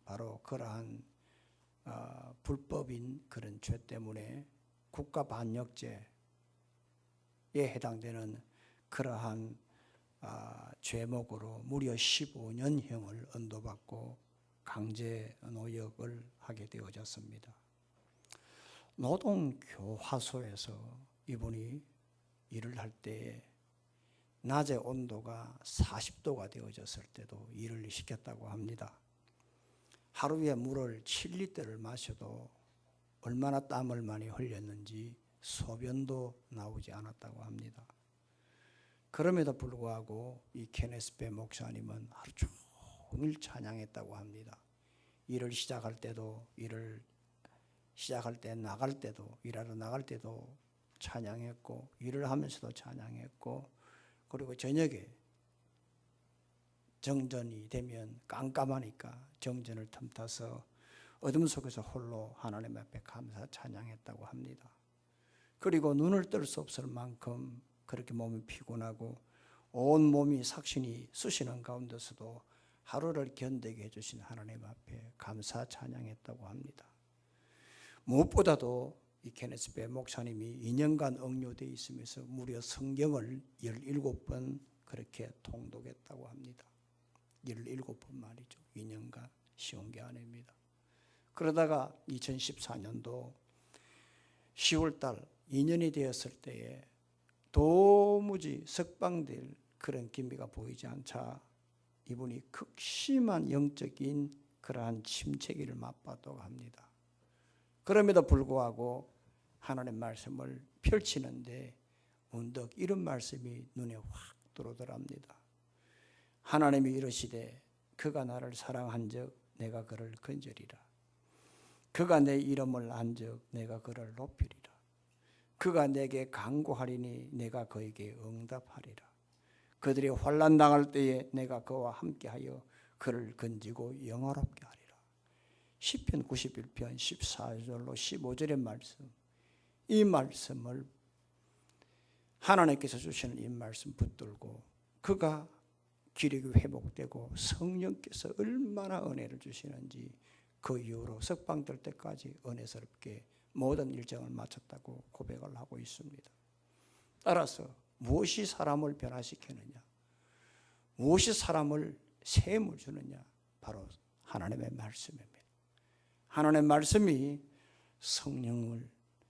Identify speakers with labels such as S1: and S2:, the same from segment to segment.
S1: 바로 그러한 불법인 그런 죄 때문에 국가 반역죄에 해당되는 그러한 죄목으로 무려 15년형을 언도받고 강제 노역을 하게 되어졌습니다. 노동교화소에서 이분이 일을 할 때에 낮에 온도가 40도가 되어졌을 때도 일을 시켰다고 합니다. 하루에 물을 7리터를 마셔도 얼마나 땀을 많이 흘렸는지 소변도 나오지 않았다고 합니다. 그럼에도 불구하고 이 케네스 베 목사님은 하루 종일 찬양했다고 합니다. 일을 시작할 때도, 일을 시작할 때 나갈 때도, 일하러 나갈 때도 찬양했고, 일을 하면서도 찬양했고, 그리고 저녁에 정전이 되면 깜깜하니까 정전을 틈타서 어둠 속에서 홀로 하나님 앞에 감사 찬양했다고 합니다. 그리고 눈을 뜰 수 없을 만큼 그렇게 몸이 피곤하고 온 몸이 삭신이 쑤시는 가운데서도 하루를 견디게 해주신 하나님 앞에 감사 찬양했다고 합니다. 무엇보다도 이 케네스 베 목사님이 2년간 억류되어 있으면서 무려 성경을 17번 그렇게 통독했다고 합니다. 17번 말이죠. 2년간 쉬운 게 아닙니다. 그러다가 2014년도 10월달 2년이 되었을 때에 도무지 석방될 그런 기미가 보이지 않자 이분이 극심한 영적인 그러한 침체기를 맛봤다고 합니다. 그럼에도 불구하고 하나님의 말씀을 펼치는데 문득 이런 말씀이 눈에 확 들어오더랍니다. 하나님이 이르시되 그가 나를 사랑한 적 내가 그를 건지리라. 그가 내 이름을 안 적 내가 그를 높이리라. 그가 내게 간구하리니 내가 그에게 응답하리라. 그들이 환난 당할 때에 내가 그와 함께하여 그를 건지고 영화롭게 하리라. 시편 91편 14절로 15절의 말씀, 이 말씀을 하나님께서 주시는 이 말씀 붙들고 그가 기력이 회복되고 성령께서 얼마나 은혜를 주시는지 그 이후로 석방될 때까지 은혜스럽게 모든 일정을 마쳤다고 고백을 하고 있습니다. 따라서 무엇이 사람을 변화시키느냐, 무엇이 사람을 셈을 주느냐, 바로 하나님의 말씀입니다. 하나님의 말씀이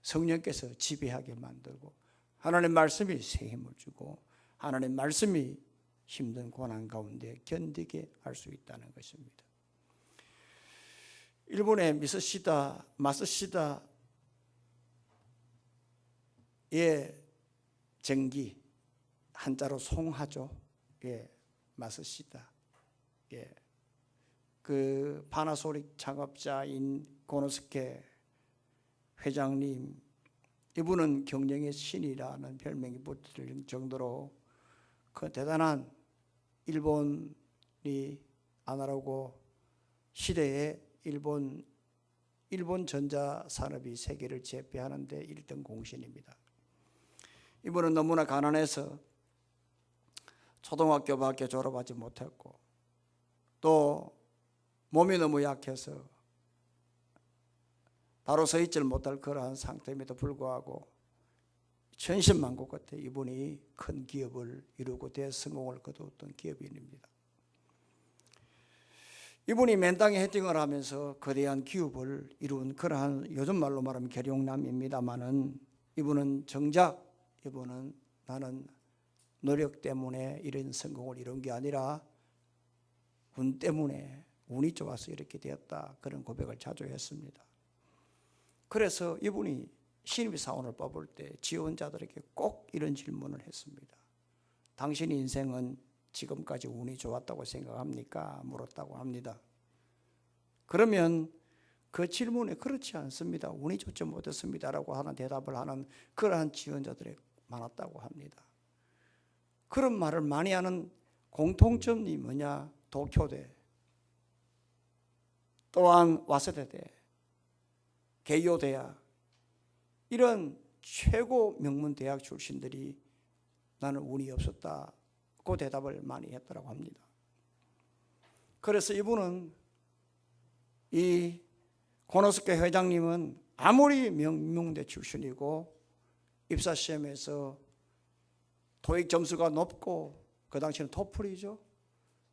S1: 성령께서 지배하게 만들고 하나님의 말씀이 새 힘을 주고 하나님의 말씀이 힘든 고난 가운데 견디게 할 수 있다는 것입니다. 일본의 마쓰시다의 정기, 한자로 송하죠. 마쓰시다. 그 파나소닉 창업자인 고노스케 회장님, 이분은 경영의 신이라는 별명이 붙을 정도로 그 대단한 일본이 아날로그 시대에 일본 전자산업이 세계를 제패하는 데 1등 공신입니다. 이분은 너무나 가난해서 초등학교밖에 졸업하지 못했고 또 몸이 너무 약해서 바로 서 있질 못할 그러한 상태임에도 불구하고 천신만고 끝에 이분이 큰 기업을 이루고 대성공을 거두었던 기업인입니다. 이분이 맨땅에 헤딩을 하면서 거대한 기업을 이룬 그러한 요즘 말로 말하면 계룡남입니다마는 이분은 정작 나는 노력 때문에 이런 성공을 이룬 게 아니라 운 때문에 운이 좋아서 이렇게 되었다, 그런 고백을 자주 했습니다. 그래서 이분이 신입 사원을 뽑을 때 지원자들에게 꼭 이런 질문을 했습니다. 당신 인생은 지금까지 운이 좋았다고 생각합니까? 물었다고 합니다. 그러면 그 질문에 그렇지 않습니다, 운이 좋지 못했습니다라고 하는 대답을 하는 그러한 지원자들이 많았다고 합니다. 그런 말을 많이 하는 공통점이 뭐냐? 도쿄대, 또한 와세대대, 개요대학, 이런 최고 명문 대학 출신들이 나는 운이 없었다고 대답을 많이 했다고 합니다. 그래서 이분은 이 고노스케 회장님은 아무리 명문대 출신이고 입사시험에서 토익 점수가 높고 그 당시는 토플이죠.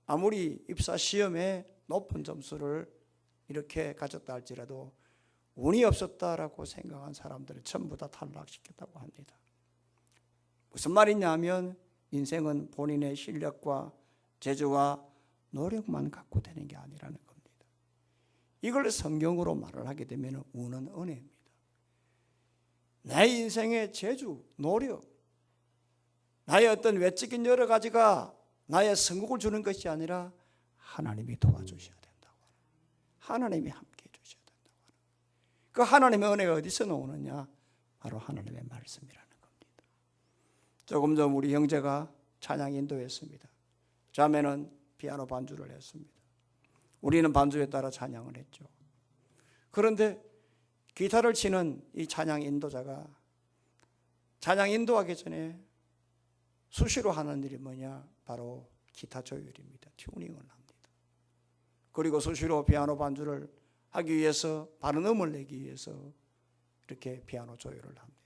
S1: 아무리 입사시험에 높은 점수를 이렇게 가졌다 할지라도 운이 없었다라고 생각한 사람들을 전부 다 탈락시켰다고 합니다. 무슨 말이냐 하면 인생은 본인의 실력과 재주와 노력만 갖고 되는 게 아니라는 겁니다. 이걸 성경으로 말을 하게 되면 운은 은혜입니다. 내 인생의 재주, 노력, 나의 어떤 외적인 여러 가지가 나의 성공을 주는 것이 아니라 하나님이 도와주셔야 된다고. 하나님이 함께 해주셔야 된다고. 그 하나님의 은혜가 어디서 나오느냐? 바로 하나님의 말씀이라는 겁니다. 조금 전 우리 형제가 찬양 인도했습니다. 자매는 피아노 반주를 했습니다. 우리는 반주에 따라 찬양을 했죠. 그런데 기타를 치는 이 찬양 인도자가 찬양 인도하기 전에 수시로 하는 일이 뭐냐? 바로 기타 조율입니다. 튜닝을 합니다. 그리고 수시로 피아노 반주를 하기 위해서 바른 음을 내기 위해서 이렇게 피아노 조율을 합니다.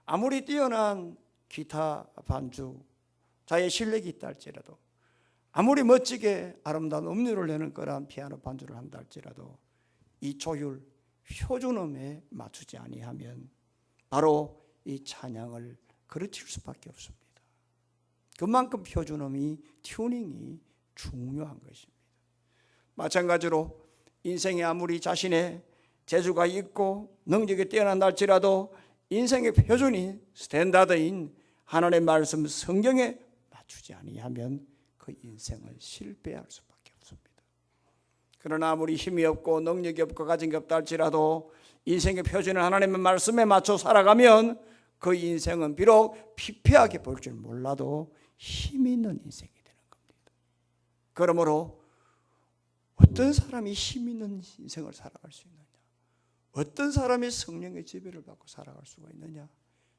S1: 아무리 뛰어난 기타 반주자의 실력이 있다 할지라도, 아무리 멋지게 아름다운 음률을 내는 거란 피아노 반주를 한다 할지라도 이 조율, 표준음에 맞추지 아니하면 바로 이 찬양을 그르칠 수밖에 없습니다. 그만큼 표준음이, 튜닝이 중요한 것입니다. 마찬가지로 인생에 아무리 자신의 재주가 있고 능력이 뛰어난다 할지라도 인생의 표준인, 스탠다드인 하나님의 말씀 성경에 맞추지 아니하면 그 인생을 실패할 수밖에 없습니다. 그러나 아무리 힘이 없고 능력이 없고 가진 게 없다 할지라도 인생의 표준은 하나님의 말씀에 맞춰 살아가면 그 인생은 비록 피폐하게 보일 줄 몰라도 힘 있는 인생이 되는 겁니다. 그러므로 어떤 사람이 힘 있는 인생을 살아갈 수 있느냐? 어떤 사람이 성령의 지배를 받고 살아갈 수가 있느냐?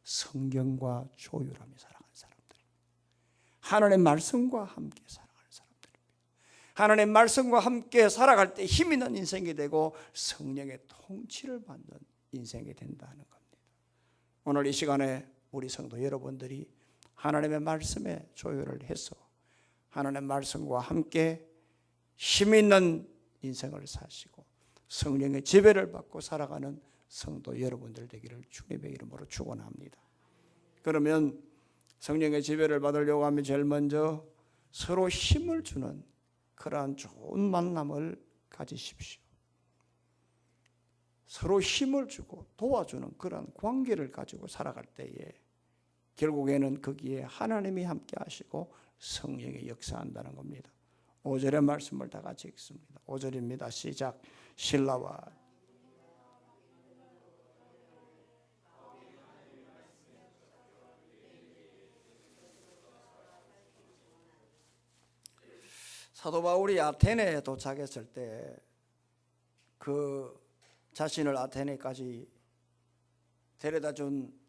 S1: 성경과 조율하며 살아가는 사람들입니다. 하나님의 말씀과 함께 살아가는 사람들입니다. 하나님의 말씀과 함께 살아갈 때 힘 있는 인생이 되고 성령의 통치를 받는 인생이 된다는 겁니다. 오늘 이 시간에 우리 성도 여러분들이 하나님의 말씀에 조율을 해서 하나님의 말씀과 함께 힘 있는 인생을 사시고 성령의 지배를 받고 살아가는 성도 여러분들 되기를 주님의 이름으로 축원합니다. 그러면 성령의 지배를 받으려고 하면 제일 먼저 서로 힘을 주는 그러한 좋은 만남을 가지십시오. 서로 힘을 주고 도와주는 그러한 관계를 가지고 살아갈 때에 결국에는 거기에 하나님이 함께 하시고 성령이 역사한다는 겁니다. 5절의 말씀을 다 같이 읽습니다. 5절입니다. 시작. 신라와 사도 바울이 아테네에 도착했을 때 그 자신을 아테네까지 데려다 준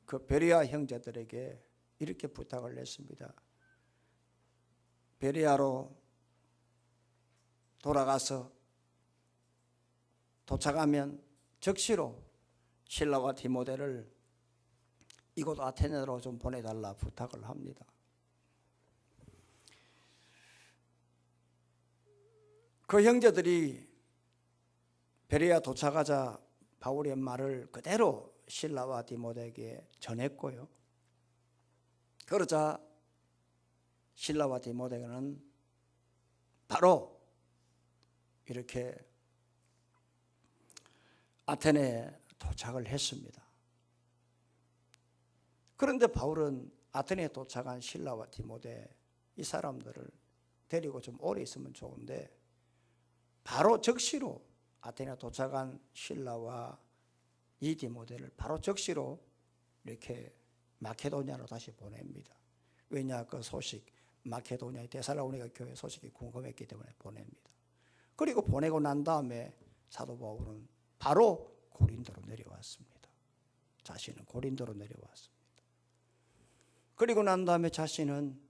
S1: 그 베레아 형제들에게 이렇게 부탁을 했습니다. 베레아로 돌아가서 도착하면 즉시로 실라와 디모데를 이곳 아테네로 좀 보내달라 부탁을 합니다. 그 형제들이 베레아 도착하자 바울의 말을 그대로 실라와 디모데에게 전했고요. 그러자 실라와 디모데는 바로 이렇게 아테네에 도착을 했습니다. 그런데 바울은 아테네에 도착한 실라와 디모데 이 사람들을 데리고 좀 오래 있으면 좋은데 바로 즉시로 아테네에 도착한 실라와 이 디모데를 바로 즉시로 이렇게 마케도니아로 다시 보냅니다. 왜냐? 그 소식, 마케도니아의 데살로니가 교회 소식이 궁금했기 때문에 보냅니다. 그리고 보내고 난 다음에 사도 바울은 바로 고린도로 내려왔습니다. 자신은 고린도로 내려왔습니다. 그리고 난 다음에 자신은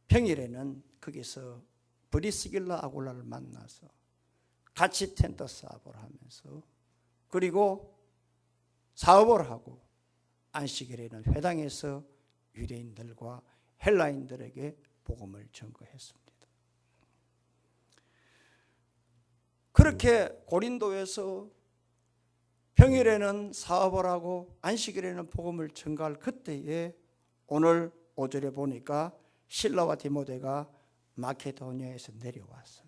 S1: 평일에는 거기서 브리스길라 아굴라를 만나서 같이 텐트 사업을 하면서 그리고 사업을 하고 안식일에는 회당에서 유대인들과 헬라인들에게 복음을 전거했습니다. 그렇게 고린도에서 평일에는 사업을 하고 안식일에는 복음을 전가할 그때에 오늘 5절에 보니까 실라와 디모데가 마케도니아에서 내려왔습니다.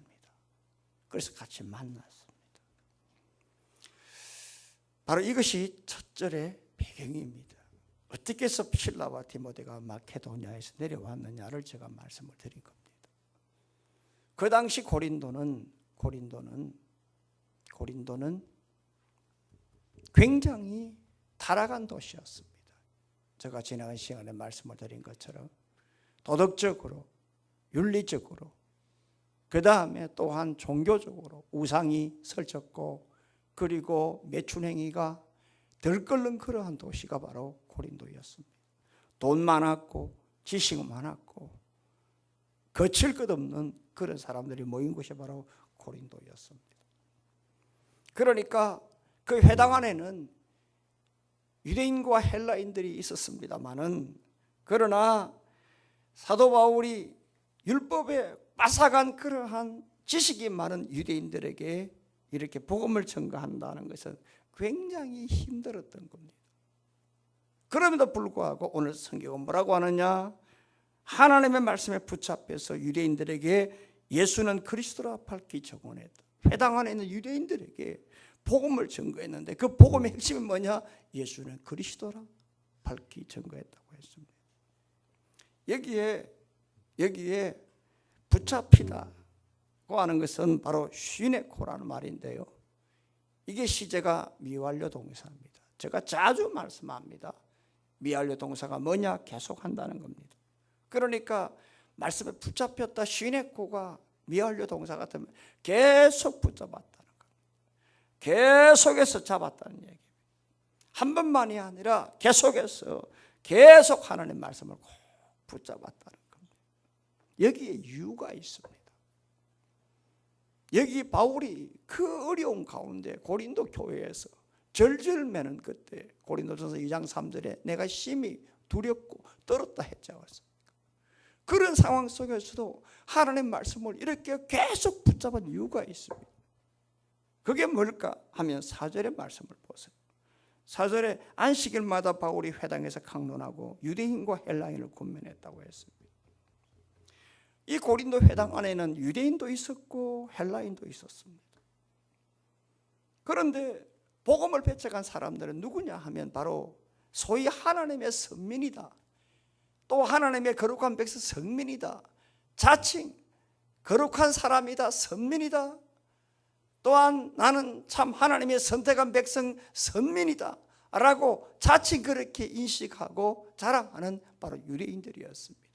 S1: 그래서 같이 만났습니다. 바로 이것이 첫 절의 배경입니다. 어떻게 해서 실라와 디모데가 마케도니아에서 내려왔느냐를 제가 말씀을 드린 겁니다. 그 당시 고린도는 굉장히 타락한 도시였습니다. 제가 지나간 시간에 말씀을 드린 것처럼 도덕적으로, 윤리적으로, 그 다음에 또한 종교적으로 우상이 설쳤고 그리고 매춘행위가 들끓는 그러한 도시가 바로 고린도였습니다. 돈 많았고 지식 많았고 거칠 것 없는 그런 사람들이 모인 곳이 바로 고린도였습니다. 그러니까 그 회당 안에는 유대인과 헬라인들이 있었습니다마는 그러나 사도 바울이 율법에 빠삭한 그러한 지식이 많은 유대인들에게 이렇게 복음을 전가한다는 것은 굉장히 힘들었던 겁니다. 그럼에도 불구하고 오늘 성경은 뭐라고 하느냐? 하나님의 말씀에 붙잡혀서 유대인들에게 예수는 그리스도라 밝히 증언했다. 회당 안에 있는 유대인들에게 복음을 증거했는데 그 복음의 핵심이 뭐냐? 예수는 그리스도라 밝히 증거했다고 했습니다. 여기에 붙잡히다고 하는 것은 바로 슈네코라는 말인데요. 이게 시제가 미완료 동사입니다. 제가 자주 말씀합니다. 미완료 동사가 뭐냐? 계속한다는 겁니다. 그러니까 말씀에 붙잡혔다 슈네코가 미완료 동사 같으면 계속 붙잡았다는 겁니다. 계속해서 잡았다는 얘기입니다. 한 번만이 아니라 계속해서 계속 하나님 말씀을 꼭 붙잡았다는 겁니다. 여기에 이유가 있습니다. 여기 바울이 그 어려운 가운데 고린도 교회에서 절절 매는 그때 고린도전서 2장 3절에 내가 심히 두렵고 떨었다 했지 않습니까? 그런 상황 속에서도 하나님 말씀을 이렇게 계속 붙잡은 이유가 있습니다. 그게 뭘까 하면 4절의 말씀을 보세요. 4절에 안식일마다 바울이 회당에서 강론하고 유대인과 헬라인을 군면했다고 했습니다. 이 고린도 회당 안에는 유대인도 있었고 헬라인도 있었습니다. 그런데 복음을 배척한 사람들은 누구냐 하면 바로 소위 하나님의 선민이다. 또 하나님의 거룩한 백성 성민이다. 자칭 거룩한 사람이다. 선민이다. 또한 나는 참 하나님의 선택한 백성 선민이다 라고 자칭 그렇게 인식하고 자랑하는 바로 유대인들이었습니다.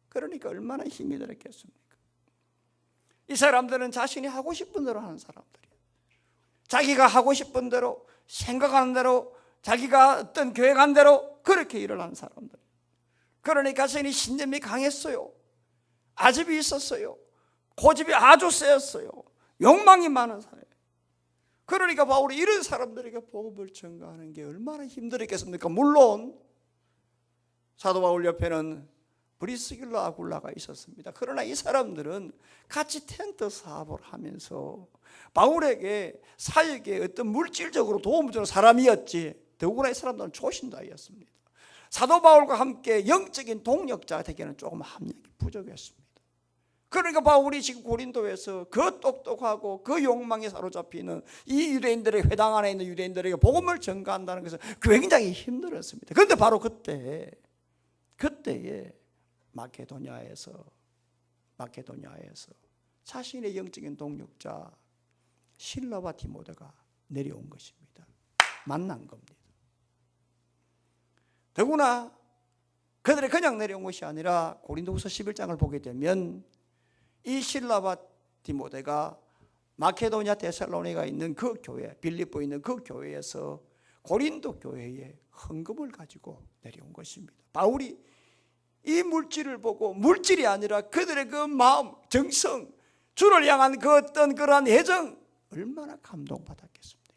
S1: 그러니까 얼마나 힘이 들었겠습니까? 이 사람들은 자신이 하고 싶은 대로 하는 사람들이에요. 자기가 하고 싶은 대로 생각하는 대로 자기가 어떤 계획한 대로 그렇게 일을 하는 사람들. 그러니까 자신이 신념이 강했어요. 아집이 있었어요. 고집이 아주 세였어요. 욕망이 많은 사람. 그러니까 바울이 이런 사람들에게 복음을 전가하는 게 얼마나 힘들었겠습니까? 물론 사도 바울 옆에는 브리스길라 아굴라가 있었습니다. 그러나 이 사람들은 같이 텐트 사업을 하면서 바울에게 사역에 어떤 물질적으로 도움을 주는 사람이었지 더구나 이 사람들은 초신자였습니다. 사도 바울과 함께 영적인 동력자가 되기에는 조금 함량이 부족했습니다. 그러니까 바울이 지금 고린도에서 그 똑똑하고 그 욕망에 사로잡히는 이 유대인들의 회당 안에 있는 유대인들에게 복음을 전가한다는 것은 굉장히 힘들었습니다. 그런데 바로 그때에 마케도니아에서 자신의 영적인 동력자 실라와 디모데가 내려온 것입니다. 만난 겁니다. 더구나 그들이 그냥 내려온 것이 아니라 고린도후서 11장을 보게 되면 이 실라와 디모데가 마케도니아 데살로니가 있는 그 교회, 빌립보에 있는 그 교회에서 고린도 교회에 헌금을 가지고 내려온 것입니다. 바울이 이 물질을 보고 물질이 아니라 그들의 그 마음, 정성, 주를 향한 그 어떤 그러한 애정, 얼마나 감동받았겠습니까?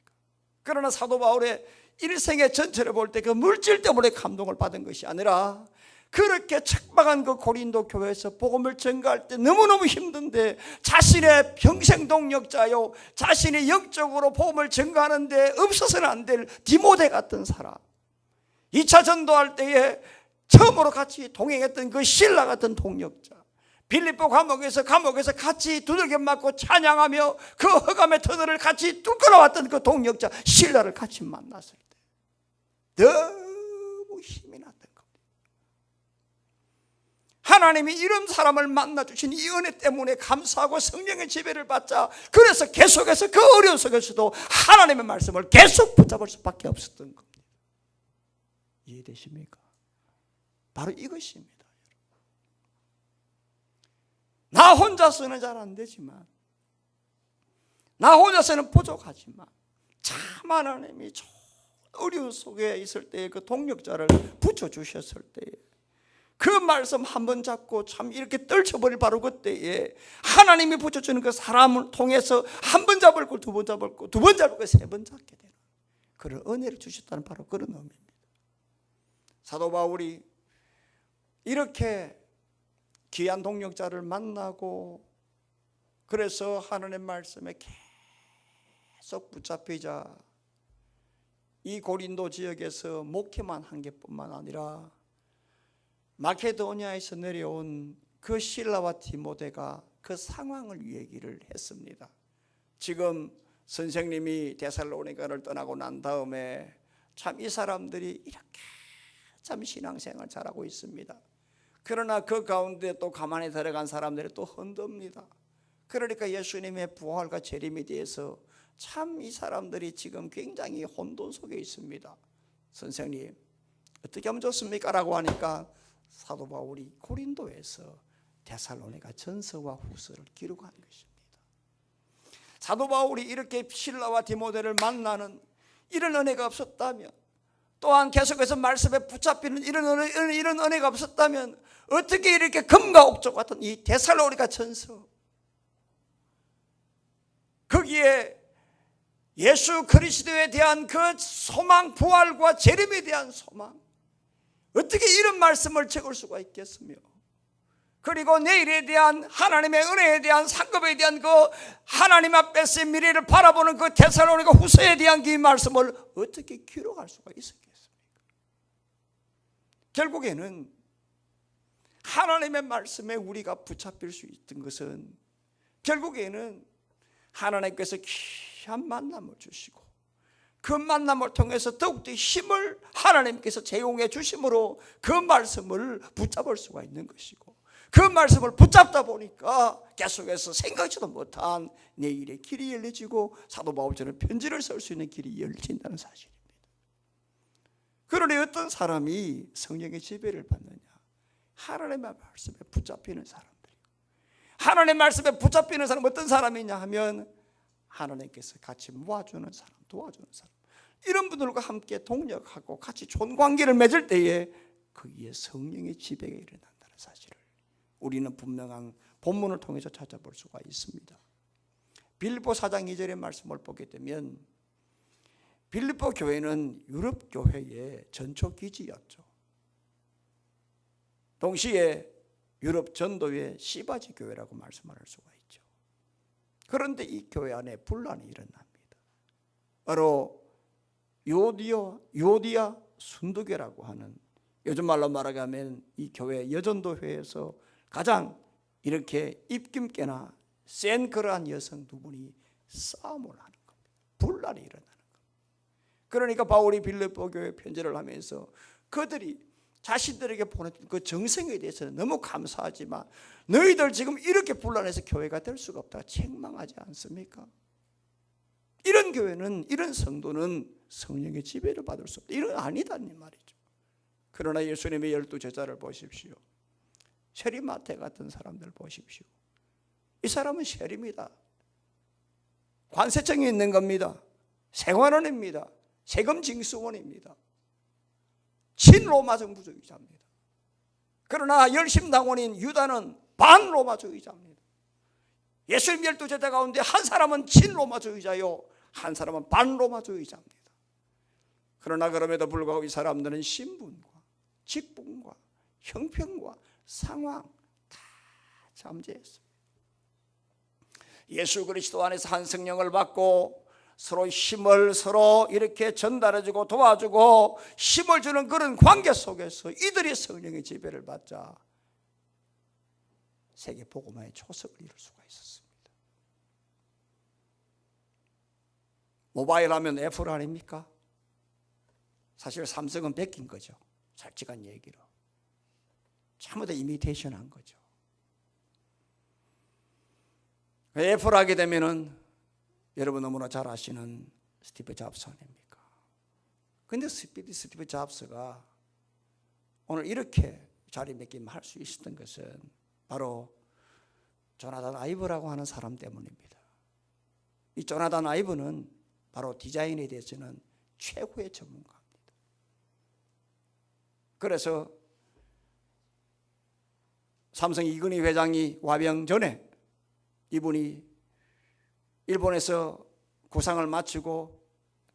S1: 그러나 사도 바울의 일생의 전체를 볼 때 그 물질 때문에 감동을 받은 것이 아니라 그렇게 척박한 그 고린도 교회에서 복음을 전가할 때 너무너무 힘든데 자신의 평생 동력자요, 자신이 영적으로 복음을 전가하는데 없어서는 안 될 디모데 같은 사람, 2차 전도할 때에 처음으로 같이 동행했던 그 실라 같은 동력자, 빌립보 감옥에서 같이 두들겨 맞고 찬양하며 그 흑암의 터널을 같이 뚫고 나왔던 그 동력자 실라를 같이 만났을 때 너무 힘이 났던 겁니다. 하나님이 이런 사람을 만나주신 이 은혜 때문에 감사하고 성령의 지배를 받자, 그래서 계속해서 그 어려운 속에서도 하나님의 말씀을 계속 붙잡을 수밖에 없었던 겁니다. 이해되십니까? 바로 이것입니다. 나 혼자서는 잘 안 되지만, 나 혼자서는 부족하지만 참 하나님이 어려운 속에 있을 때에 그 동력자를 붙여주셨을 때에 그 말씀 한 번 잡고 참 이렇게 떨쳐버릴 바로 그때에 하나님이 붙여주는 그 사람을 통해서 한 번 잡을 걸 두 번 잡을 거, 두 번 잡을 걸 세 번 잡게 되는 그런 은혜를 주셨다는 바로 그런 의미입니다. 사도 바울이 이렇게 귀한 동력자를 만나고 그래서 하나님의 말씀에 계속 붙잡히자 이 고린도 지역에서 목회만 한 게뿐만 아니라 마케도니아에서 내려온 그 실라와 디모데가 그 상황을 얘기를 했습니다. 지금 선생님이 데살로니가를 떠나고 난 다음에 참 이 사람들이 이렇게 참 신앙생활 잘하고 있습니다. 그러나 그 가운데 또 가만히 들어간 사람들이 또 흔듭니다. 그러니까 예수님의 부활과 재림에 대해서 참 이 사람들이 지금 굉장히 혼돈 속에 있습니다. 선생님 어떻게 하면 좋습니까? 라고 하니까 사도 바울이 고린도에서 데살로니가 전서와 후서를 기록한 것입니다. 사도 바울이 이렇게 실라와 디모데를 만나는 이런 은혜가 없었다면, 또한 계속해서 말씀에 붙잡히는 이런 은혜가 없었다면 어떻게 이렇게 금과 옥조 같은 이 데살로니가 전서, 거기에 예수 그리스도에 대한 그 소망, 부활과 재림에 대한 소망, 어떻게 이런 말씀을 적을 수가 있겠으며, 그리고 내일에 대한 하나님의 은혜에 대한 상급에 대한 그 하나님 앞에서의 미래를 바라보는 그 데살로니가 후서에 대한 그 말씀을 어떻게 기록할 수가 있었겠습니까? 결국에는 하나님의 말씀에 우리가 붙잡힐 수 있던 것은 결국에는 하나님께서 귀한 만남을 주시고 그 만남을 통해서 더욱더 힘을 하나님께서 제공해 주심으로 그 말씀을 붙잡을 수가 있는 것이고, 그 말씀을 붙잡다 보니까 계속해서 생각지도 못한 내일의 길이 열려지고 사도 바울처럼 편지를 쓸 수 있는 길이 열린다는 사실입니다. 그러니 어떤 사람이 성령의 지배를 받느냐? 하나님의 말씀에 붙잡히는 사람들이고, 하나님의 말씀에 붙잡히는 사람은 어떤 사람이냐 하면 하나님께서 같이 모아주는 사람, 도와주는 사람, 이런 분들과 함께 동력하고 같이 좋은 관계를 맺을 때에 거기에 성령의 지배가 일어난다는 사실을 우리는 분명한 본문을 통해서 찾아볼 수가 있습니다. 빌립보 4장 2절의 말씀을 보게 되면 빌립보 교회는 유럽 교회의 전초 기지였죠. 동시에 유럽 전도의 씨바지 교회라고 말씀할 수가 있죠. 그런데 이 교회 안에 분란이 일어납니다. 바로 요디아 순두교라고 하는, 요즘 말로 말하자면 이 교회 여전도회에서 가장 이렇게 입김께나 센 그러한 여성 두 분이 싸움을 하는 겁니다. 분란이 일어나는 겁니다. 그러니까 바울이 빌립보 교회 편지를 하면서 그들이 자신들에게 보냈던 그 정성에 대해서는 너무 감사하지만 너희들 지금 이렇게 분란해서 교회가 될 수가 없다고 책망하지 않습니까? 이런 교회는, 이런 성도는 성령의 지배를 받을 수 없다, 이런 아니다는 말이죠. 그러나 예수님의 12제자를 보십시오. 세리마태 같은 사람들 보십시오. 이 사람은 세리입니다. 관세청에 있는 겁니다. 세관원입니다. 세금 징수원입니다. 친로마 정부주의자입니다. 그러나 열심당원인 유다는 반로마주의자입니다. 예수님 12제자 가운데 한 사람은 친로마주의자요, 한 사람은 반로마주의자입니다. 그러나 그럼에도 불구하고 이 사람들은 신분과 직분과 형편과 상황 다 잠재했습니다. 예수 그리스도 안에서 한 성령을 받고 서로 힘을 서로 이렇게 전달해주고 도와주고 힘을 주는 그런 관계 속에서 이들이 성령의 지배를 받자 세계 복음화의 초석을 이룰 수가 있었습니다. 모바일 하면 애플 아닙니까? 사실 삼성은 베낀 거죠. 솔직한 얘기로 전부 다 이미테이션 한 거죠. 애플 하게 되면은 여러분 너무나 잘 아시는 스티브 잡스 아닙니까? 근데 스티브 잡스가 오늘 이렇게 자리매김할 수 있었던 것은 바로 조나단 아이브라고 하는 사람 때문입니다. 이 조나단 아이브는 바로 디자인에 대해서는 최고의 전문가입니다. 그래서 삼성 이근희 회장이 와병 전에 이분이 일본에서 구상을 마치고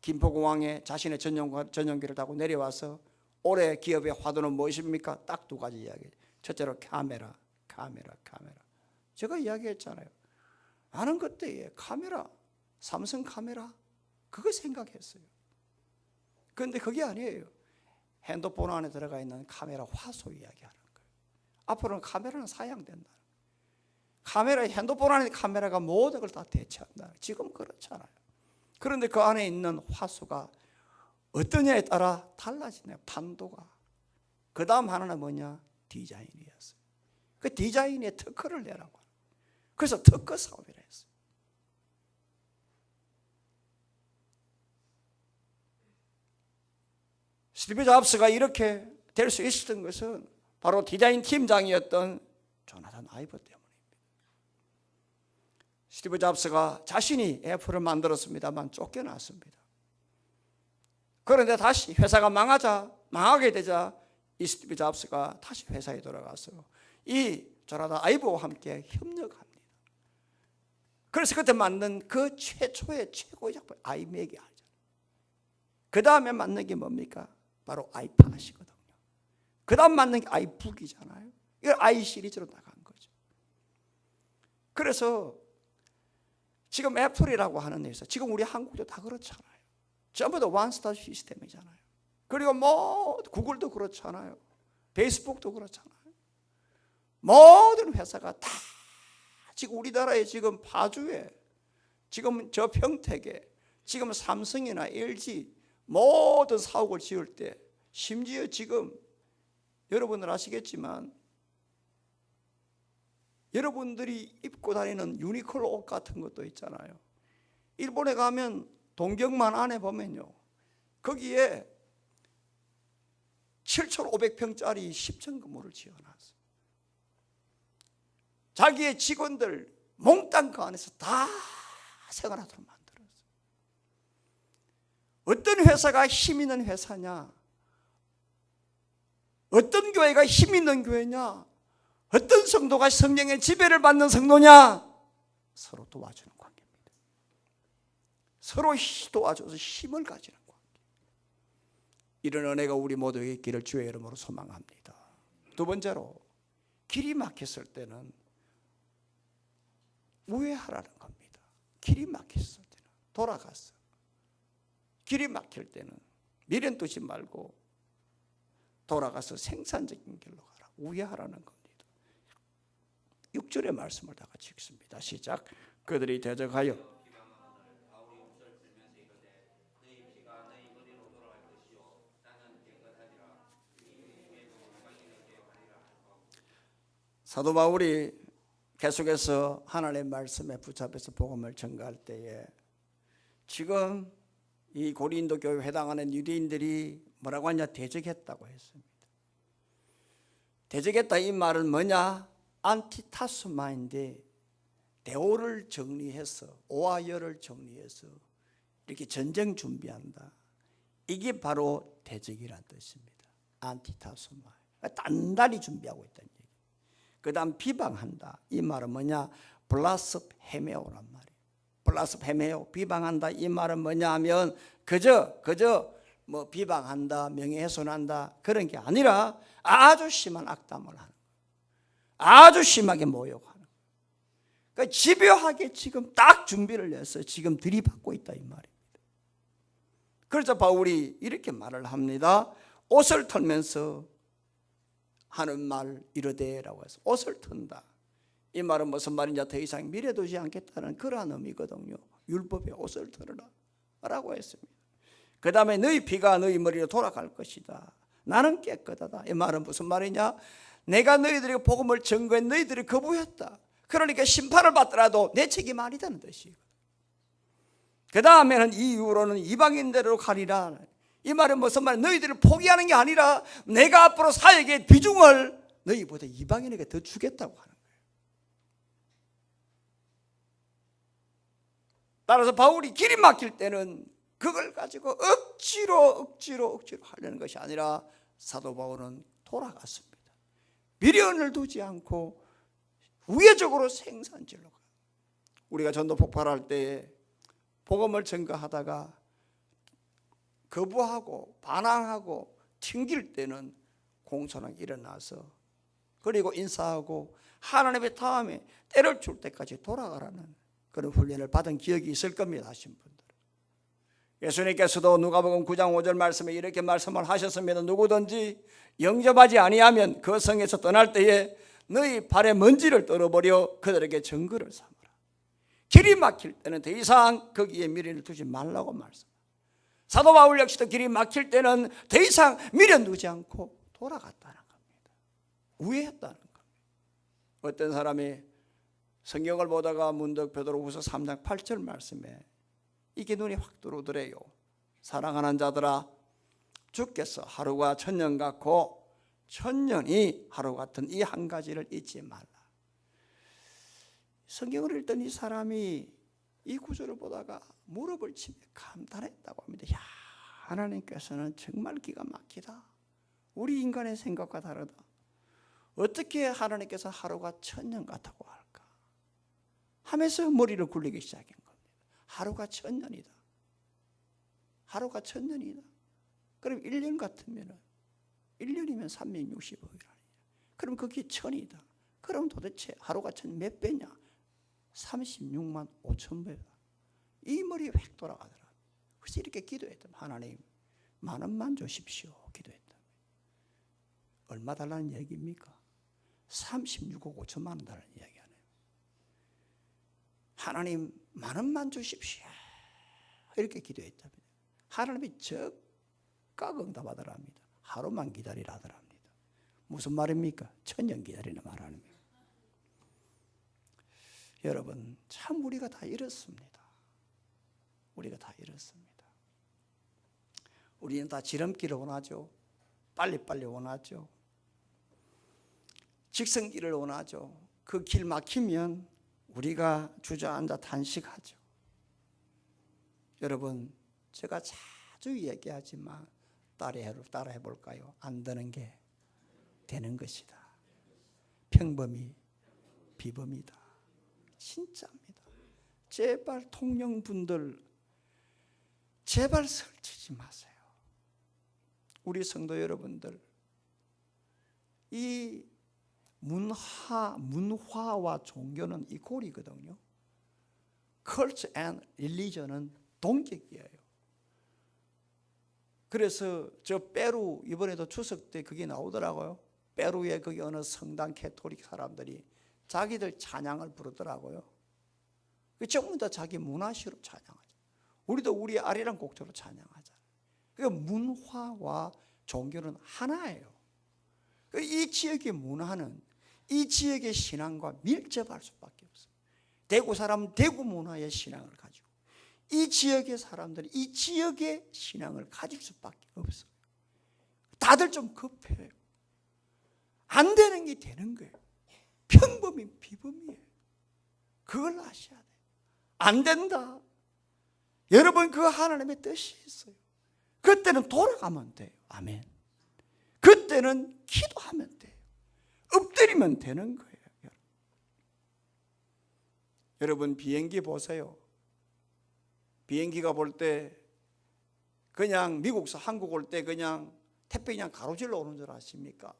S1: 김포공항에 자신의 전용기를 타고 내려와서 올해 기업의 화두는 무엇입니까? 딱 두 가지 이야기. 첫째로 카메라. 제가 이야기했잖아요. 나는 그때 카메라, 삼성 카메라 그거 생각했어요. 그런데 그게 아니에요. 핸드폰 안에 들어가 있는 카메라 화소 이야기하는 거예요. 앞으로는 카메라는 사양된다. 카메라, 핸드폰 안에 카메라가 모든 걸 다 대체한다. 지금 그렇잖아요. 그런데 그 안에 있는 화소가 어떠냐에 따라 달라지네요. 판도가. 그 다음 하나는 뭐냐? 디자인이었어요. 그 디자인에 특허를 내라고. 그래서 특허 사업이라 했어요. 스티브 잡스가 이렇게 될 수 있었던 것은 바로 디자인 팀장이었던 조나단 아이브 때문입니다. 스티브 잡스가 자신이 애플을 만들었습니다만 쫓겨났습니다. 그런데 다시 회사가 망하게 되자 이 스티브 잡스가 다시 회사에 돌아가서 이 조나단 아이브와 함께 협력합니다. 그래서 그때 만든 그 최초의 최고의 작품 아이맥이 하죠. 그 다음에 만든 게 뭡니까? 바로 아이팟이거든요. 그 다음 만든 게 아이북이잖아요. 이걸 아이 시리즈로 나간 거죠. 그래서 지금 애플이라고 하는 회사, 지금 우리 한국도 다 그렇잖아요. 전부 다 원스톱 시스템이잖아요. 그리고 뭐 구글도 그렇잖아요. 페이스북도 그렇잖아요. 모든 회사가 다 지금 우리나라에 지금 파주에, 지금 저 평택에, 지금 삼성이나 LG 모든 사옥을 지을 때, 심지어 지금 여러분들 아시겠지만 여러분들이 입고 다니는 유니클로 옷 같은 것도 있잖아요. 일본에 가면 동경만 안에 보면요, 거기에 7,500평짜리 10층 건물을 지어놨어요. 자기의 직원들 몽땅 그 안에서 다 생활하도록 만들었어요. 어떤 회사가 힘 있는 회사냐, 어떤 교회가 힘 있는 교회냐, 어떤 성도가 성령의 지배를 받는 성도냐, 서로 도와주는 관계입니다. 서로 도와줘서 힘을 가지는 관계. 이런 은혜가 우리 모두에게 있기를 주의 이름으로 소망합니다. 두 번째로, 길이 막혔을 때는 우회하라는 겁니다. 길이 막혔을 때는 돌아가서, 길이 막힐 때는 미련 두지 말고 돌아가서 생산적인 길로 가라. 우회하라는 겁니다. 6절의 말씀을 다 같이 읽습니다. 시작. 그들이 대적하여 사도 바울이 계속해서 하나님의 말씀에 붙잡혀서 복음을 전가할 때에 지금 이 고린도 교회에 해당하는 유대인들이 뭐라고 하냐? 대적했다고 했습니다. 대적했다 이 말은 뭐냐? 안티타스마인데 대오를 정리해서, 오와 열을 정리해서 이렇게 전쟁 준비한다. 이게 바로 대적이라는 뜻입니다. 안티타스마, 단단히 준비하고 있다는 얘기. 그 다음 비방한다. 이 말은 뭐냐? 블라스페메오란 말이에요. 블라스페메오, 비방한다. 이 말은 뭐냐 하면 그저 뭐 비방한다, 명예훼손한다 그런 게 아니라 아주 심한 악담을 하는 거예요. 아주 심하게 모욕하는 거예요. 그러니까 집요하게 지금 딱 준비를 해서 지금 들이받고 있다 이 말입니다. 그래서 바울이 이렇게 말을 합니다. 옷을 털면서 하는 말 이르되라고 해서 옷을 턴다. 이 말은 무슨 말이냐, 더 이상 미래두지 않겠다는 그러한 의미거든요. 율법에 옷을 털어라 라고 했습니다. 그 다음에 너희 피가 너희 머리로 돌아갈 것이다. 나는 깨끗하다. 이 말은 무슨 말이냐, 내가 너희들에게 복음을 전거해 너희들이 거부했다. 그러니까 심판을 받더라도 내 책임 아니다는 뜻이에요. 그 다음에는 이 이후로는 이방인대로 가리라. 이 말은 무슨 말이냐, 너희들을 포기하는 게 아니라 내가 앞으로 사역의 비중을 너희보다 이방인에게 더 주겠다고 하는 거예요. 따라서 바울이 길이 막힐 때는 그걸 가지고 억지로 하려는 것이 아니라 사도 바울은 돌아갔습니다. 미련을 두지 않고 우회적으로 생산질로 가요. 우리가 전도 폭발할 때 복음을 전가하다가 거부하고 반항하고 튕길 때는 공손하게 일어나서 그리고 인사하고 하나님의 다음에 때를 줄 때까지 돌아가라는 그런 훈련을 받은 기억이 있을 겁니다. 하신 분들. 예수님께서도 누가복음 9장 5절 말씀에 이렇게 말씀을 하셨습니다. 누구든지 영접하지 아니하면 그 성에서 떠날 때에 너희 발에 먼지를 떨어버려 그들에게 증거를 삼으라. 길이 막힐 때는 더 이상 거기에 미련을 두지 말라고 말씀. 사도 바울 역시도 길이 막힐 때는 더 이상 미련 두지 않고 돌아갔다는 겁니다. 우회했다는 겁니다. 어떤 사람이 성경을 보다가 문득 베드로후서 3장 8절 말씀에 이게 눈이 확 들어오더래요. 사랑하는 자들아, 주께서 하루가 천년 같고 천년이 하루 같은 이 한 가지를 잊지 말라. 성경을 읽던 이 사람이 이 구절을 보다가 무릎을 치며 감탄했다고 합니다. 야, 하나님께서는 정말 기가 막히다. 우리 인간의 생각과 다르다. 어떻게 하나님께서 하루가 천년 같다고 할까 하면서 머리를 굴리기 시작한 겁니다. 하루가 천년이다. 하루가 천년이다. 그럼 1년 같으면 1년이면 365일 아니냐. 그럼 그게 천이다. 그럼 도대체 하루가 천 몇 배냐? 36만 5천 배다. 이 머리에 획 돌아가더라. 그래서 이렇게 기도했다. 하나님, 10,000만 주십시오. 기도했다. 얼마 달라는 얘기입니까? 36억 5천만 원 달라는 이야기 아니에요. 하나님, 10,000만 주십시오. 이렇게 기도했답니다. 하나님이 즉각 응답하더랍니다. 하루만 기다리라 하더랍니다. 무슨 말입니까? 천년 기다리는 말 아닙니까? 여러분, 참 우리가 다 이렇습니다. 우리가 다 이렇습니다. 우리는 다 지름길을 원하죠. 빨리빨리 원하죠. 직선길을 원하죠. 그 길 막히면 우리가 주저앉아 탄식하죠. 여러분, 제가 자주 얘기하지만 따라해 볼까요? 안 되는 게 되는 것이다. 평범이 비범이다. 진짜입니다. 제발 통령분들 제발 설치지 마세요. 우리 성도 여러분들, 이 문화와 종교는 이 고리거든요. Culture and Religion은 동격이에요. 그래서 저 페루 이번에도 추석 때 그게 나오더라고요. 페루의 거기 어느 성당 캐토릭 사람들이 자기들 찬양을 부르더라고요. 전부 다 자기 문화시로 찬양하죠. 우리도 우리 아리랑 곡조로 찬양하잖아요. 그러니까 문화와 종교는 하나예요. 이 지역의 문화는 이 지역의 신앙과 밀접할 수밖에 없어요. 대구 사람은 대구 문화의 신앙을 가지고 이 지역의 사람들이 이 지역의 신앙을 가질 수밖에 없어요. 다들 좀 급해요. 안 되는 게 되는 거예요. 평범이 비범이에요. 그걸 아셔야 돼요. 안 된다. 여러분, 그 하나님의 뜻이 있어요. 그때는 돌아가면 돼요. 아멘. 그때는 기도하면 돼요. 엎드리면 되는 거예요. 여러분 비행기 보세요. 비행기가 볼 때 그냥 미국에서 한국 올 때 그냥 태평양 가로질러 오는 줄 아십니까?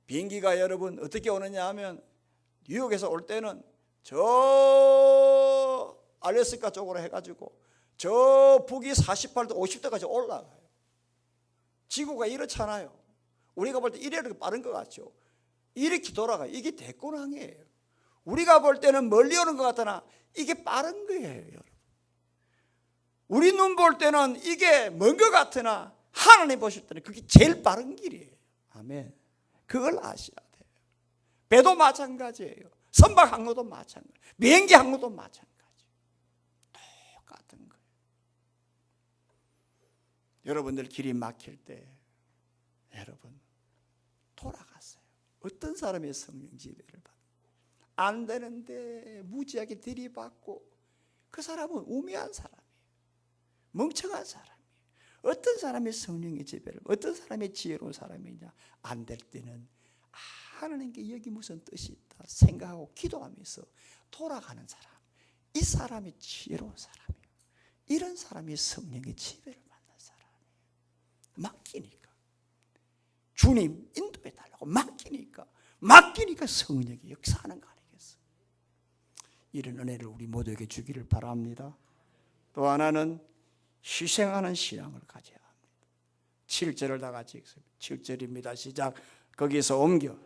S1: 비행기가 여러분 어떻게 오느냐 하면 뉴욕에서 올 때는 저 알래스카 쪽으로 해가지고 저 북위 48도 50도까지 올라가요. 지구가 이렇잖아요. 우리가 볼 때 이렇게 빠른 것 같죠. 이렇게 돌아가요. 이게 대권항이에요. 우리가 볼 때는 멀리 오는 것 같으나 이게 빠른 거예요, 여러분. 우리 눈 볼 때는 이게 먼 것 같으나 하나님 보실 때는 그게 제일 빠른 길이에요. 아멘. 그걸 아셔야 돼요. 배도 마찬가지예요. 선박 항로도 마찬가지, 비행기 항로도 마찬가지. 똑같은 거예요. 여러분들 길이 막힐 때 여러분 돌아갔어요. 어떤 사람의 성령 지배를 받고 안 되는데 무지하게 들이받고 그 사람은 우매한 사람이에요. 멍청한 사람이에요. 어떤 사람의 성령의 지배를, 어떤 사람의 지혜로운 사람이냐, 안 될 때는 하나님께 여기 무슨 뜻이 있다 생각하고 기도하면서 돌아가는 사람, 이 사람이 지혜로운 사람이에요. 이런 사람이 성령의 지배를 받는 사람이에요. 맡기니까 주님 인도해달라고 맡기니까 성령이 역사하는 거 아니겠어요? 이런 은혜를 우리 모두에게 주기를 바랍니다. 또 하나는 희생하는 신앙을 가져야 합니다. 7절을 다 같이 읽습니다. 7절입니다. 시작. 거기서 옮겨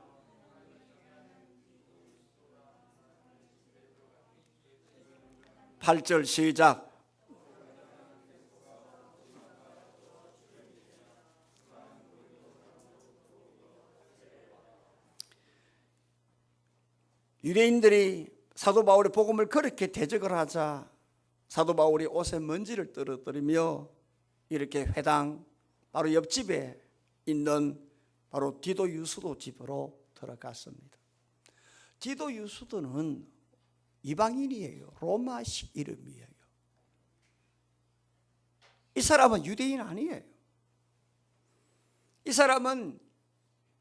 S1: 팔절 시작. 유대인들이 사도 바울의 복음을 그렇게 대적을 하자 사도 바울이 옷에 먼지를 떨어뜨리며 이렇게 회당 바로 옆집에 있는 바로 디도 유수도 집으로 들어갔습니다. 디도 유수도는 이방인이에요. 로마식 이름이에요. 이 사람은 유대인 아니에요. 이 사람은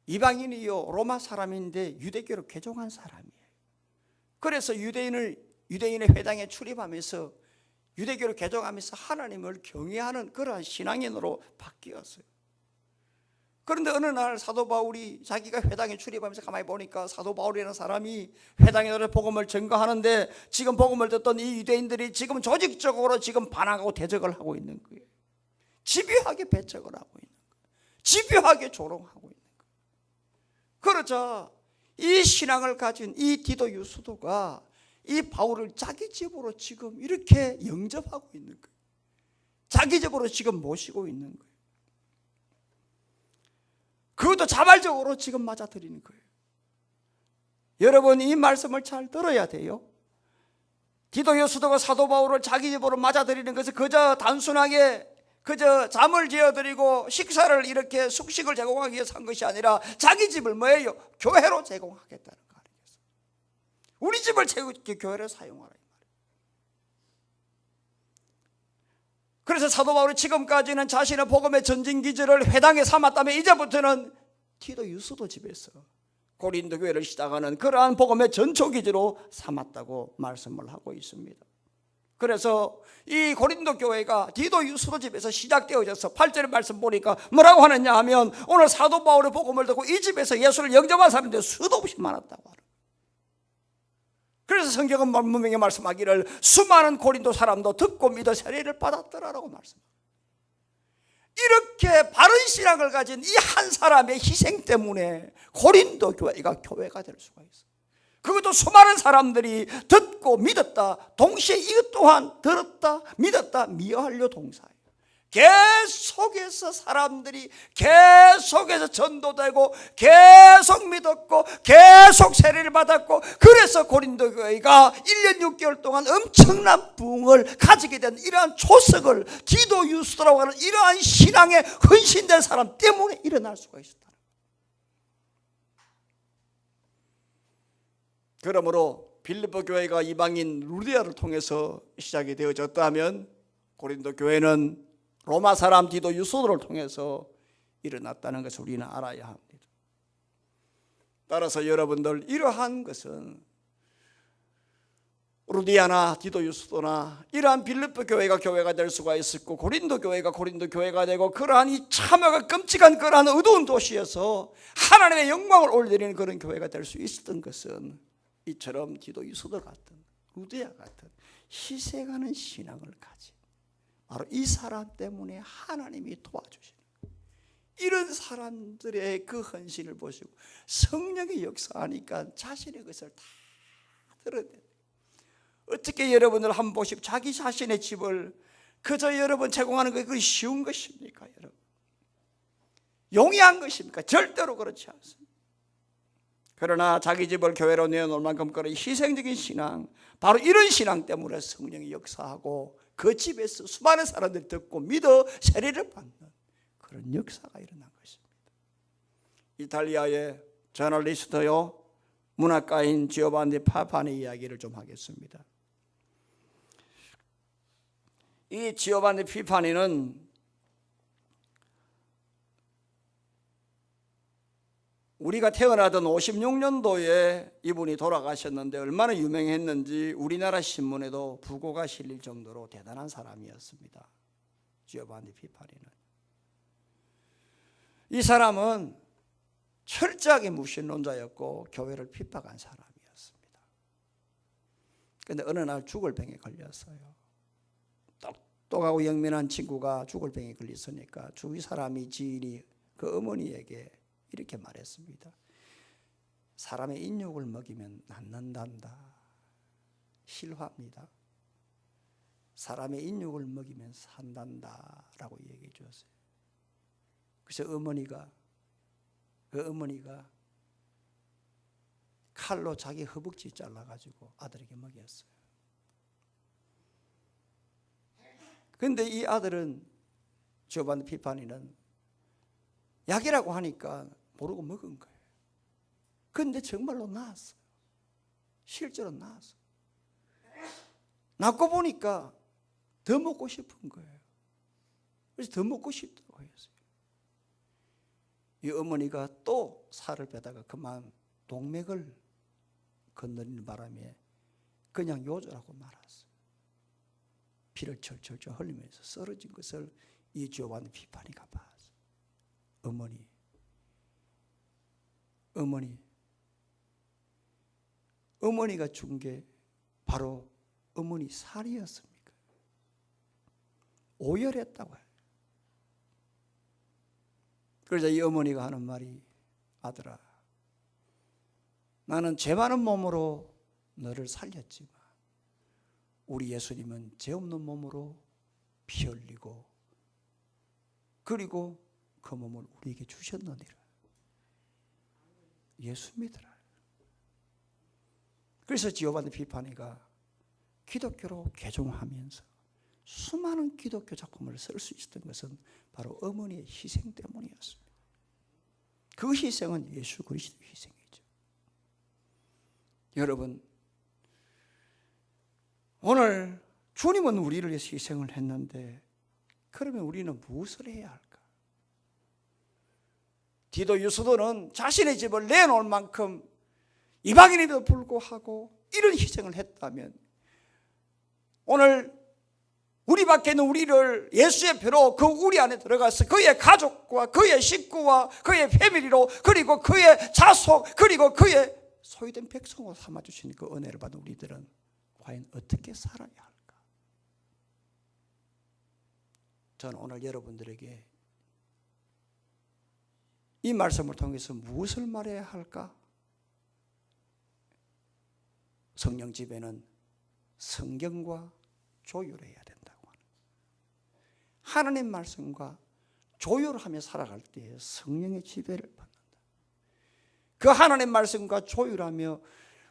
S1: 이방인이요 로마 사람인데 유대교로 개종한 사람이에요. 그래서 유대인의 회당에 출입하면서 유대교를 개종하면서 하나님을 경외하는 그러한 신앙인으로 바뀌었어요. 그런데 어느 날 사도 바울이 자기가 회당에 출입하면서 가만히 보니까 사도 바울이라는 사람이 회당에 들어 복음을 전거하는데 지금 복음을 듣던 이 유대인들이 지금 조직적으로 지금 반항하고 대적을 하고 있는 거예요. 집요하게 배척을 하고 있는 거예요. 집요하게 조롱하고 있는 거예요. 그러자 이 신앙을 가진 이 디도 유수도가 이 바울을 자기 집으로 지금 이렇게 영접하고 있는 거예요. 자기 집으로 지금 모시고 있는 거예요. 그것도 자발적으로 지금 맞아들이는 거예요. 여러분 이 말씀을 잘 들어야 돼요. 디도 유수도가 사도 바울을 자기 집으로 맞아들이는 것은 그저 단순하게 그저 잠을 지어드리고 식사를 이렇게 숙식을 제공하기 위해서 한 것이 아니라 자기 집을 뭐예요? 교회로 제공하겠다는 거 아니겠어요? 우리 집을 교회로 사용하라 이 말이에요. 그래서 사도 바울이 지금까지는 자신의 복음의 전진기지를 회당에 삼았다면 이제부터는 디도 유수도 집에서 고린도 교회를 시작하는 그러한 복음의 전초기지로 삼았다고 말씀을 하고 있습니다. 그래서 이 고린도 교회가 디도 유수도 집에서 시작되어져서 8절의 말씀 보니까 뭐라고 하느냐 하면 오늘 사도 바울의 복음을 듣고 이 집에서 예수를 영접한 사람들이 수도 없이 많았다고 하는. 그래서 성경은 분명히 말씀하기를 수많은 고린도 사람도 듣고 믿어 세례를 받았더라라고 말씀합니다. 이렇게 바른 신앙을 가진 이 한 사람의 희생 때문에 고린도 교회가 될 수가 있어요. 그것도 수많은 사람들이 듣고 믿었다. 동시에 이것 또한 들었다, 믿었다, 미완료 동사예요. 계속해서 사람들이 계속해서 전도되고 계속 믿었고 계속 세례를 받았고 그래서 고린도 교회가 1년 6개월 동안 엄청난 부흥을 가지게 된 이러한 초석을 디도 유수도라고 하는 이러한 신앙에 헌신된 사람 때문에 일어날 수가 있었다. 그러므로 빌립보 교회가 이방인 루디아를 통해서 시작이 되어졌다면 고린도 교회는 로마 사람 디도 유수도를 통해서 일어났다는 것을 우리는 알아야 합니다. 따라서 여러분들 이러한 것은 루디아나, 디도 유스도나 이러한 빌립보 교회가 될 수가 있었고, 고린도 교회가 되고, 그러한 이 참여가 끔찍한 그러한 어두운 도시에서 하나님의 영광을 올리는 그런 교회가 될 수 있었던 것은 이처럼 디도 유스도 같은, 루디아 같은 희생하는 신앙을 가진, 바로 이 사람 때문에 하나님이 도와주시는, 이런 사람들의 그 헌신을 보시고 성령의 역사하니까 자신의 것을 다 드러내요. 어떻게 여러분들 한번 보시고 자기 자신의 집을 그저 여러분 제공하는 것이 쉬운 것입니까? 여러분, 용이한 것입니까? 절대로 그렇지 않습니다. 그러나 자기 집을 교회로 내어놓을 만큼 그런 희생적인 신앙, 바로 이런 신앙 때문에 성령이 역사하고 그 집에서 수많은 사람들이 듣고 믿어 세례를 받는 그런 역사가 일어난 것입니다. 이탈리아의 저널리스트요, 문학가인 지오반니 파파니 이야기를 좀 하겠습니다. 이 지오반니 피파니는 우리가 태어나던 56년도에 이분이 돌아가셨는데 얼마나 유명했는지 우리나라 신문에도 부고가 실릴 정도로 대단한 사람이었습니다. 지오반니 피파니는. 이 사람은 철저하게 무신론자였고 교회를 핍박한 사람이었습니다. 그런데 어느 날 죽을 병에 걸렸어요. 똑똑하고 영민한 친구가 죽을 병에 걸렸으니까 주위 사람이, 지인이 그 어머니에게 이렇게 말했습니다. 사람의 인육을 먹이면 낫는단다. 실화입니다. 사람의 인육을 먹이면 산단다 라고 얘기해 주었어요. 그래서 그 어머니가 칼로 자기 허벅지 잘라가지고 아들에게 먹였어요. 그런데 이 아들은, 지오반니 피파니는 약이라고 하니까 모르고 먹은 거예요. 그런데 정말로 나았어요. 실제로 나았어요. 낳고 보니까 더 먹고 싶은 거예요. 그래서 더 먹고 싶다고 했어요. 이 어머니가 또 살을 빼다가 그만 동맥을 건너리는 바람에 그냥 요절하고 말았어요. 피를 철철철 흘리면서 쓰러진 것을 이 지오반니 피파니가 봤어요. 어머니가 준 게 바로 어머니 살이었습니까? 오열했다고 해요. 그러자 이 어머니가 하는 말이, 아들아, 나는 죄 많은 몸으로 너를 살렸지만 우리 예수님은 죄 없는 몸으로 피 흘리고 그리고 그 몸을 우리에게 주셨느니라. 예수 믿으라. 그래서 지오반니 피파니가 기독교로 개종하면서 수많은 기독교 작품을 쓸 수 있었던 것은 바로 어머니의 희생 때문이었습니다. 그 희생은 예수 그리스도의 희생이죠. 여러분, 오늘 주님은 우리를 위해서 희생을 했는데 그러면 우리는 무엇을 해야 할까? 디도 유스도는 자신의 집을 내놓을 만큼 이방인에도 불구하고 이런 희생을 했다면, 오늘 우리 밖에 있는 우리를 예수의 표로 그 우리 안에 들어가서 그의 가족과 그의 식구와 그의 패밀리로, 그리고 그의 자속, 그리고 그의 소유된 백성으로 삼아주신 그 은혜를 받은 우리들은 과연 어떻게 살아야 할까? 저는 오늘 여러분들에게 이 말씀을 통해서 무엇을 말해야 할까? 성령 지배는 성경과 조율해야 된다고 하는, 하나님 말씀과 조율하며 살아갈 때에 성령의 지배를 받는다. 그 하나님 말씀과 조율하며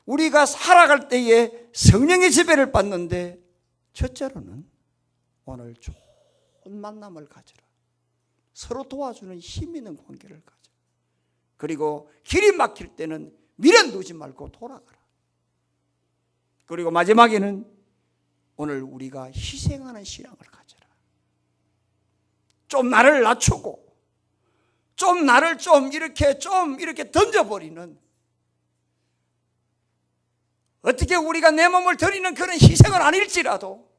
S1: 우리가 살아갈 때에 성령의 지배를 받는데, 첫째로는 오늘 좋은 만남을 가져라. 서로 도와주는 힘 있는 관계를 가져. 그리고 길이 막힐 때는 미련 두지 말고 돌아가라. 그리고 마지막에는 오늘 우리가 희생하는 신앙을 가져라. 좀 나를 낮추고 좀 나를 좀 이렇게 던져버리는, 어떻게 우리가 내 몸을 드리는 그런 희생은 아닐지라도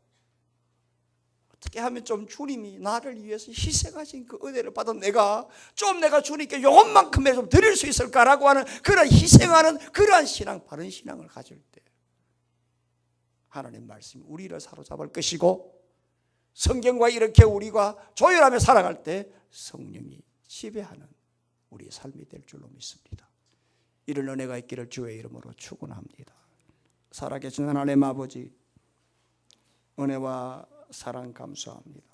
S1: 어떻게 하면 좀 주님이 나를 위해서 희생하신 그 은혜를 받은 내가 주님께 요것만큼에 좀 드릴 수 있을까라고 하는 그런 희생하는 그러한 신앙, 바른 신앙을 가질 때 하나님 말씀이 우리를 사로잡을 것이고 성경과 이렇게 우리가 조율하며 살아갈 때 성령이 지배하는 우리의 삶이 될 줄로 믿습니다. 이런 은혜가 있기를 주의 이름으로 축원합니다. 살아계신 하나님 아버지, 은혜와 사랑 감사합니다.